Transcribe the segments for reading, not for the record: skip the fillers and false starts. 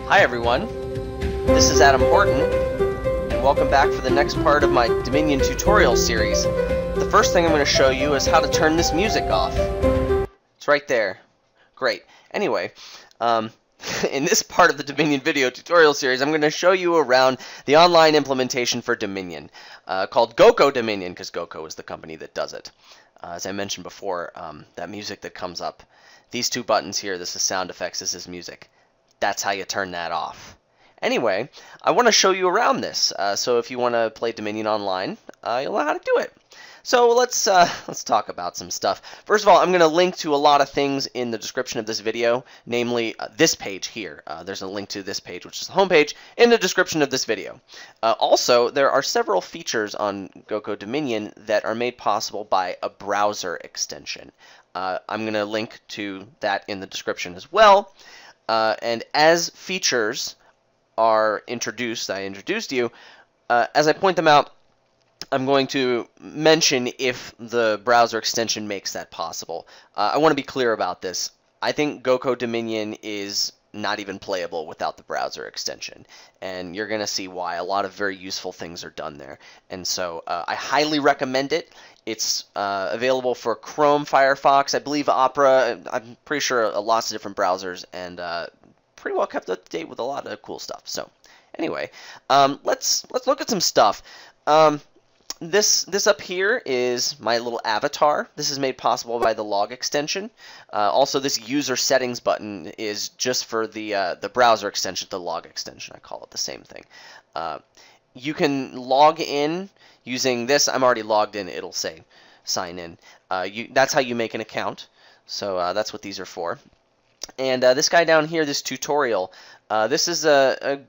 Hi everyone, this is Adam Horton, and welcome back for the next part of my Dominion tutorial series. The first thing I'm going to show you is how to turn this music off. It's right there. Great. Anyway, in this part of the Dominion video tutorial series, I'm going to show you around the online implementation for Dominion, called GoCo Dominion, because GoCo is the company that does it. As I mentioned before, that music that comes up, these two buttons here, this is sound effects, this is music. That's how you turn that off. Anyway, I want to show you around this. So if you want to play Dominion online, you'll know how to do it. So let's talk about some stuff. First of all, I'm going to link to a lot of things in the description of this video, namely this page here. There's a link to this page, which is the home page, in the description of this video. Also, there are several features on GoCo Dominion that are made possible by a browser extension. I'm going to link to that in the description as well. And as features are introduced, I introduced you, as I point them out, I'm going to mention if the browser extension makes that possible. I want to be clear about this. I think GoCo Dominion is not even playable without the browser extension, and you're going to see why. A lot of very useful things are done there, and so I highly recommend it. It's available for Chrome, Firefox, I believe Opera. I'm pretty sure lots of different browsers, and pretty well kept up to date with a lot of cool stuff. So anyway, let's look at some stuff. This up here is my little avatar. This is made possible by the log extension. Also, this user settings button is just for the browser extension, the log extension. I call it the same thing. You can log in using this. I'm already logged in. It'll say sign in. That's how you make an account. So that's what these are for. And this guy down here, this tutorial, this is a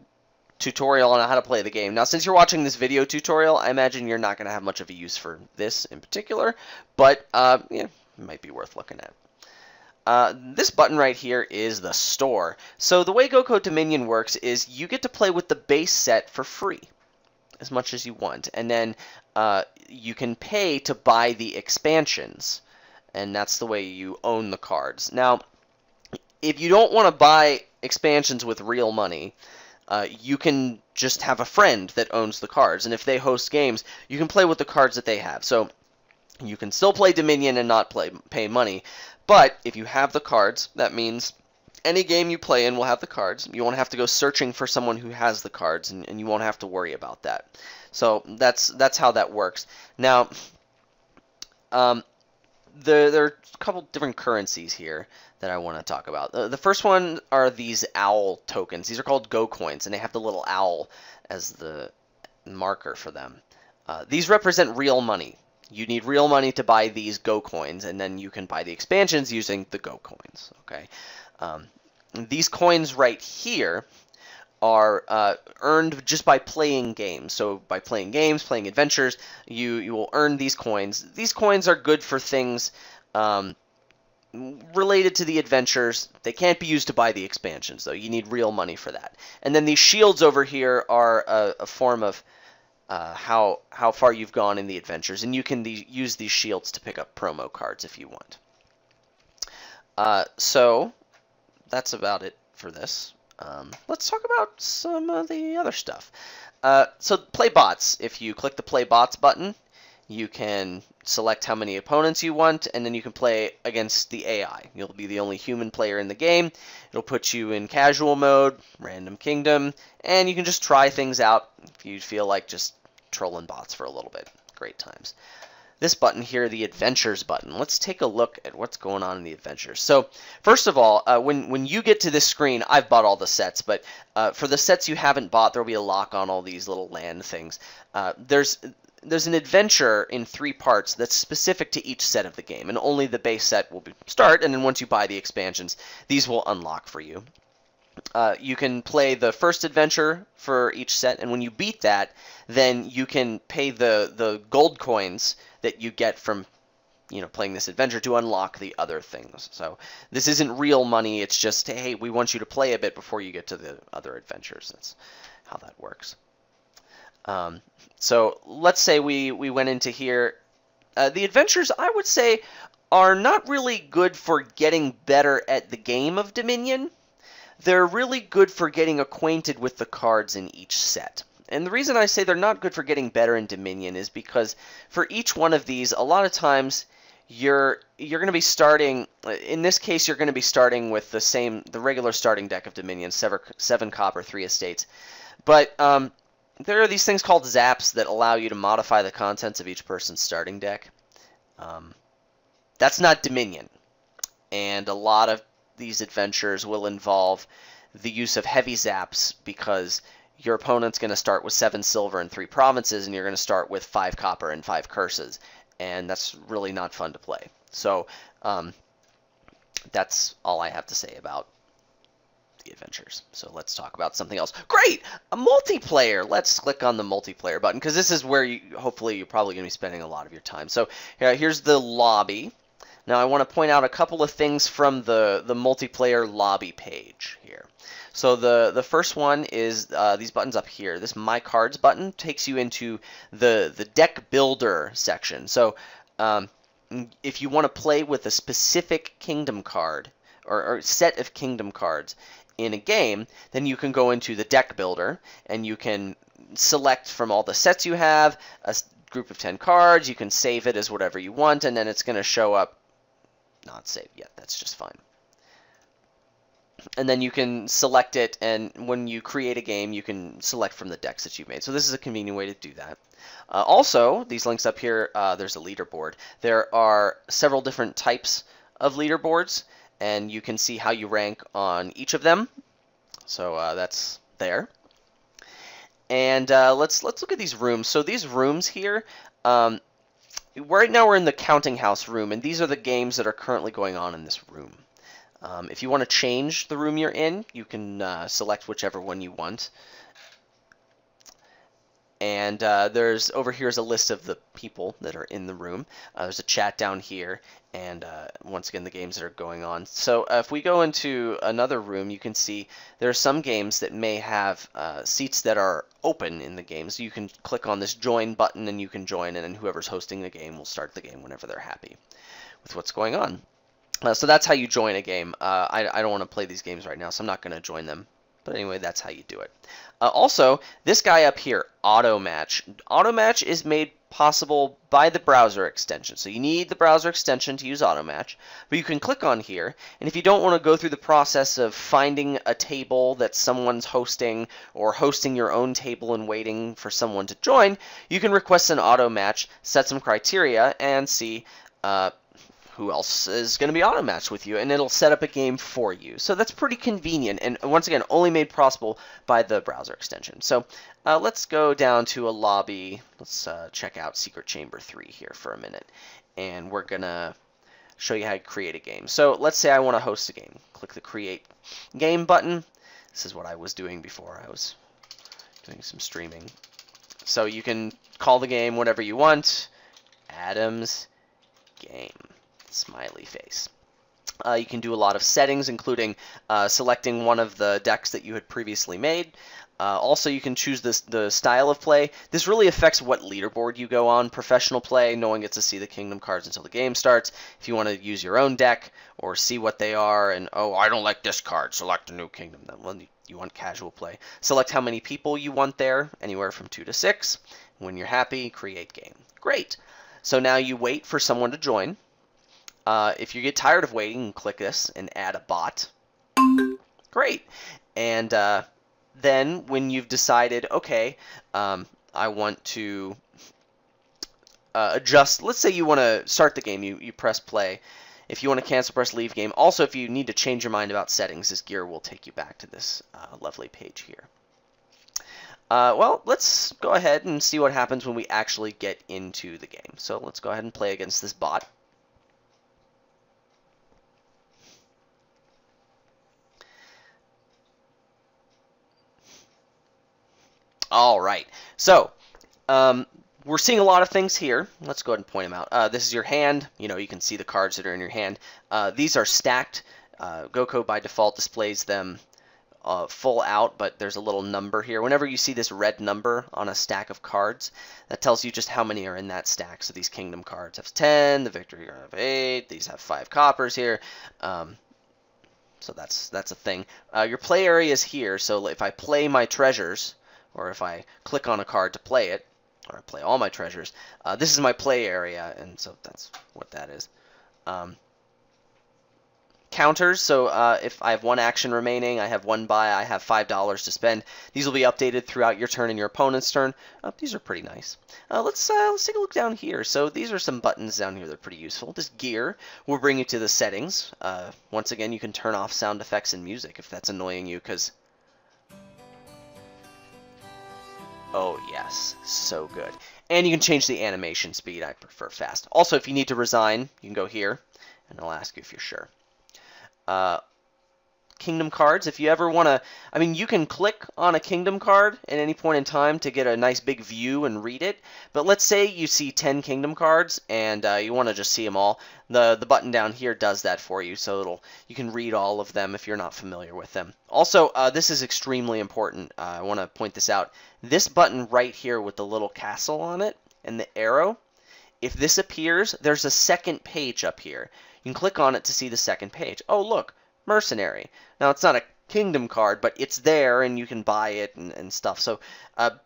tutorial on how to play the game. Now, since you're watching this video tutorial, I imagine you're not going to have much of a use for this in particular, but yeah, it might be worth looking at. This button right here is the store. So the way GoCo Dominion works is you get to play with the base set for free, as much as you want, and then you can pay to buy the expansions, and that's the way you own the cards. Now, if you don't want to buy expansions with real money, you can just have a friend that owns the cards, and if they host games, you can play with the cards that they have. So you can still play Dominion and not pay money, but if you have the cards, that means any game you play in will have the cards. You won't have to go searching for someone who has the cards, and you won't have to worry about that. So that's how that works. Now, there are a couple different currencies here that I want to talk about. The first one are these owl tokens. These are called Go Coins, and they have the little owl as the marker for them. These represent real money. You need real money to buy these Go Coins, and then you can buy the expansions using the Go Coins. Okay. These coins right here are earned just by playing games. So by playing games, playing adventures, you will earn these coins. These coins are good for things related to the adventures. They can't be used to buy the expansions, though. You need real money for that. And then these shields over here are a form of how far you've gone in the adventures, and you can use these shields to pick up promo cards if you want. So that's about it for this. Let's talk about some of the other stuff. So play bots. If you click the play bots button, you can select how many opponents you want, and then you can play against the AI. You'll be the only human player in the game. It'll put you in casual mode, random kingdom, and you can just try things out if you feel like just trolling bots for a little bit. Great times. This button here, the Adventures button. Let's take a look at what's going on in the Adventures. So, first of all, when you get to this screen, I've bought all the sets, but for the sets you haven't bought, there will be a lock on all these little land things. There's an adventure in 3 parts that's specific to each set of the game, and only the base set will start, and then once you buy the expansions, these will unlock for you. You can play the first adventure for each set, and when you beat that, then you can pay the gold coins that you get from playing this adventure to unlock the other things. So this isn't real money, it's just, hey, we want you to play a bit before you get to the other adventures. That's how that works. So let's say we went into here. The adventures, I would say, are not really good for getting better at the game of Dominion. they're really good for getting acquainted with the cards in each set. And the reason I say they're not good for getting better in Dominion is because for each one of these, a lot of times you're going to be starting, in this case, you're going to be starting with the regular starting deck of Dominion, 7 copper, 3 estates. But there are these things called zaps that allow you to modify the contents of each person's starting deck. That's not Dominion. And a lot of these adventures will involve the use of heavy zaps because your opponent's going to start with 7 silver and 3 provinces, and you're going to start with 5 copper and 5 curses. And that's really not fun to play. So that's all I have to say about the adventures. So let's talk about something else. Great! A multiplayer! Let's click on the multiplayer button, because this is where hopefully you're probably going to be spending a lot of your time. So here's the lobby. Now I want to point out a couple of things from the multiplayer lobby page here. So the first one is these buttons up here. This My Cards button takes you into the deck builder section. So if you want to play with a specific kingdom card or set of kingdom cards in a game, then you can go into the deck builder and you can select from all the sets you have a group of 10 cards. You can save it as whatever you want, and then it's going to show up. Not saved yet, that's just fine. And then you can select it, and when you create a game, you can select from the decks that you've made. So this is a convenient way to do that. Also, these links up here, there's a leaderboard. There are several different types of leaderboards, and you can see how you rank on each of them. So that's there. And let's look at these rooms. So these rooms here, right now we're in the counting house room, and these are the games that are currently going on in this room. If you want to change the room you're in, you can select whichever one you want. And over here is a list of the people that are in the room. There's a chat down here, and once again, the games that are going on. So if we go into another room, you can see there are some games that may have seats that are open in the game. So you can click on this join button, and you can join, and then whoever's hosting the game will start the game whenever they're happy with what's going on. So that's how you join a game. I don't want to play these games right now, so I'm not going to join them. But anyway, that's how you do it. Also, this guy up here, AutoMatch. AutoMatch is made possible by the browser extension. So you need the browser extension to use AutoMatch. But you can click on here, and if you don't want to go through the process of finding a table that someone's hosting or hosting your own table and waiting for someone to join, you can request an AutoMatch, set some criteria, and see who else is going to be auto-matched with you, and it'll set up a game for you. So that's pretty convenient, and once again, only made possible by the browser extension. So let's go down to a lobby. Let's check out Secret Chamber 3 here for a minute, and we're going to show you how to create a game. So let's say I want to host a game. Click the Create Game button. This is what I was doing before I was doing some streaming. So you can call the game whatever you want. Adam's Game. Smiley face. You can do a lot of settings, including selecting one of the decks that you had previously made. Also, you can choose the style of play. This really affects what leaderboard you go on. Professional play, no one gets to see the kingdom cards until the game starts. If you want to use your own deck or see what they are, and oh, I don't like this card, select a new kingdom. Then well, you want casual play. Select how many people you want there, anywhere from 2 to 6. When you're happy, create game. Great. So now you wait for someone to join. If you get tired of waiting, click this and add a bot. Great. And then when you've decided, okay, I want to adjust. Let's say you want to start the game. You press play. If you want to cancel, press leave game. Also, if you need to change your mind about settings, this gear will take you back to this lovely page here. Well, let's go ahead and see what happens when we actually get into the game. So let's go ahead and play against this bot. All right, so we're seeing a lot of things here. Let's go ahead and point them out. This is your hand. You can see the cards that are in your hand. These are stacked. GoCo by default displays them full out, but there's a little number here. Whenever you see this red number on a stack of cards, that tells you just how many are in that stack. So these kingdom cards have 10, the victory card have 8, these have 5 coppers here. So that's a thing. Your play area is here, so if I play my treasures, or if I click on a card to play it, or I play all my treasures, this is my play area, and so that's what that is. Counters, so if I have one action remaining, I have one buy, I have $5 to spend. These will be updated throughout your turn and your opponent's turn. These are pretty nice. Let's take a look down here. So these are some buttons down here that are pretty useful. This gear will bring you to the settings. Once again, you can turn off sound effects and music if that's annoying you, because... Oh yes, so good. And you can change the animation speed. I prefer fast. Also, if you need to resign, you can go here, and it'll ask you if you're sure. Kingdom cards, if you ever want to, I mean, you can click on a kingdom card at any point in time to get a nice big view and read it, but let's say you see 10 kingdom cards and you want to just see them all. The button down here does that for you, so you can read all of them if you're not familiar with them. Also, this is extremely important. I want to point this out. This button right here with the little castle on it and the arrow, if this appears, there's a second page up here. You can click on it to see the second page. Oh, look, Mercenary. Now, it's not a kingdom card, but it's there, and you can buy it and stuff. So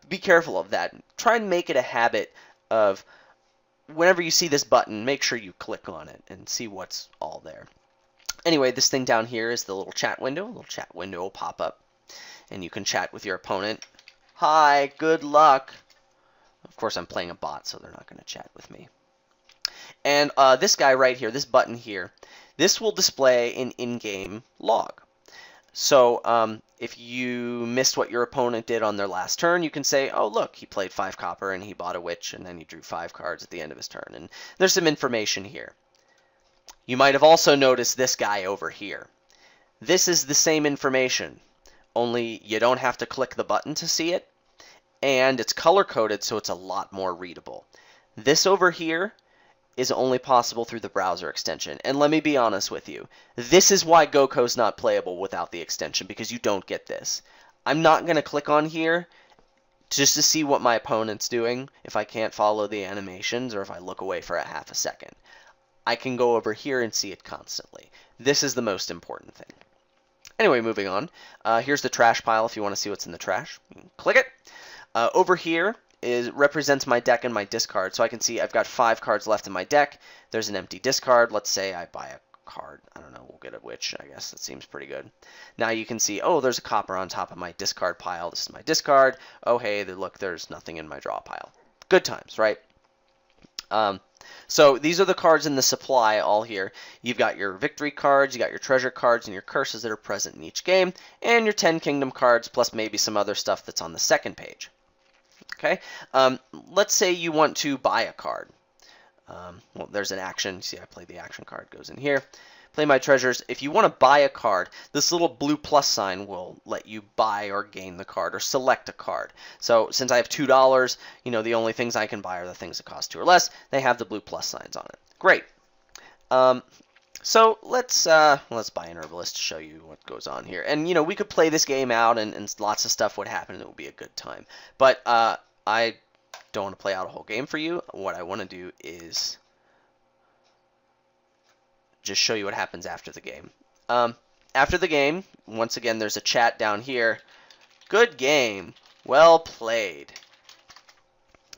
be careful of that. Try and make it a habit of whenever you see this button, make sure you click on it and see what's all there. Anyway, this thing down here is the little chat window. A little chat window will pop up, and you can chat with your opponent. Hi, good luck. Of course, I'm playing a bot, so they're not going to chat with me. And this guy right here, this button here, this will display an in-game log. So if you missed what your opponent did on their last turn, you can say, oh, look, he played 5 copper and he bought a witch and then he drew 5 cards at the end of his turn. And there's some information here. You might have also noticed this guy over here. This is the same information, only you don't have to click the button to see it, and it's color-coded, so it's a lot more readable. This over here is only possible through the browser extension. And let me be honest with you. This is why GoCo's not playable without the extension, because you don't get this. I'm not going to click on here just to see what my opponent's doing if I can't follow the animations or if I look away for a half a second. I can go over here and see it constantly. This is the most important thing. Anyway, moving on. Here's the trash pile if you want to see what's in the trash. You can click it. Over here represents my deck and my discard. So I can see I've got 5 cards left in my deck. There's an empty discard. Let's say I buy a card. I don't know. We'll get a witch, I guess. That seems pretty good. Now you can see, oh, there's a copper on top of my discard pile. This is my discard. Oh, hey, look, there's nothing in my draw pile. Good times, right? So these are the cards in the supply all here. You've got your victory cards, you got your treasure cards, and your curses that are present in each game, and your 10 kingdom cards, plus maybe some other stuff that's on the second page. Okay, let's say you want to buy a card. Well, there's an action. See, I play the action card, goes in here. Play my treasures. If you want to buy a card, this little blue plus sign will let you buy or gain the card or select a card. So since I have $2, you know, the only things I can buy are the things that cost 2 or less. They have the blue plus signs on it. Great. So let's buy an herbalist to show you what goes on here. And, you know, we could play this game out and lots of stuff would happen and it would be a good time. But I don't want to play out a whole game for you. What I want to do is just show you what happens after the game. After the game, once again, there's a chat down here. Good game. Well played.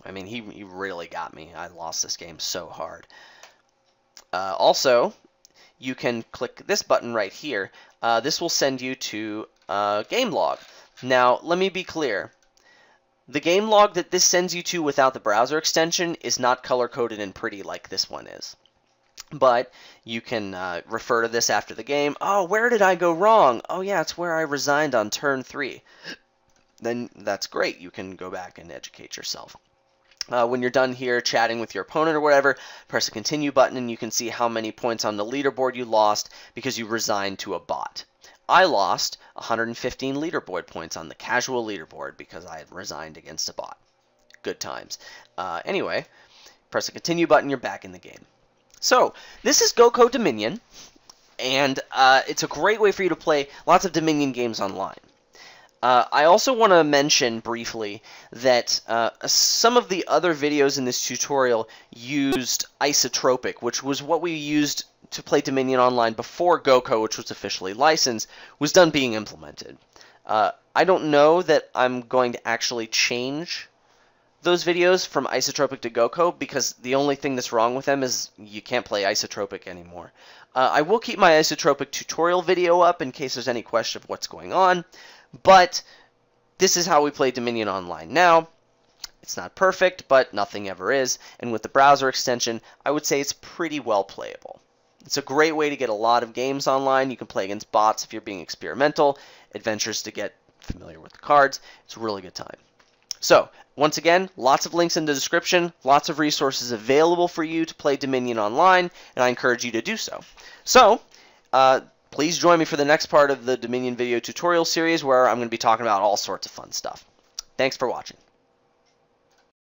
I mean, he really got me. I lost this game so hard. Also, you can click this button right here. This will send you to game log. Now, let me be clear. The game log that this sends you to without the browser extension is not color-coded and pretty like this one is. But you can refer to this after the game. Oh, where did I go wrong? Oh, yeah, it's where I resigned on turn 3. Then that's great. You can go back and educate yourself. When you're done here chatting with your opponent or whatever, press the continue button and you can see how many points on the leaderboard you lost because you resigned to a bot. I lost 115 leaderboard points on the casual leaderboard because I had resigned against a bot. Good times. Anyway, press the continue button, you're back in the game. So, this is GoCo Dominion, and it's a great way for you to play lots of Dominion games online. I also want to mention briefly that some of the other videos in this tutorial used isotropic, which was what we used to play Dominion Online before GoCo, which was officially licensed, was done being implemented. I don't know that I'm going to actually change those videos from Isotropic to GoCo, because the only thing that's wrong with them is you can't play Isotropic anymore. I will keep my Isotropic tutorial video up in case there's any question of what's going on, but this is how we play Dominion Online now. It's not perfect, but nothing ever is, and with the browser extension, I would say it's pretty well playable. It's a great way to get a lot of games online. You can play against bots if you're being experimental, adventures to get familiar with the cards. It's a really good time. So, once again, lots of links in the description, lots of resources available for you to play Dominion Online, and I encourage you to do so. So, please join me for the next part of the Dominion video tutorial series, where I'm going to be talking about all sorts of fun stuff. Thanks for watching.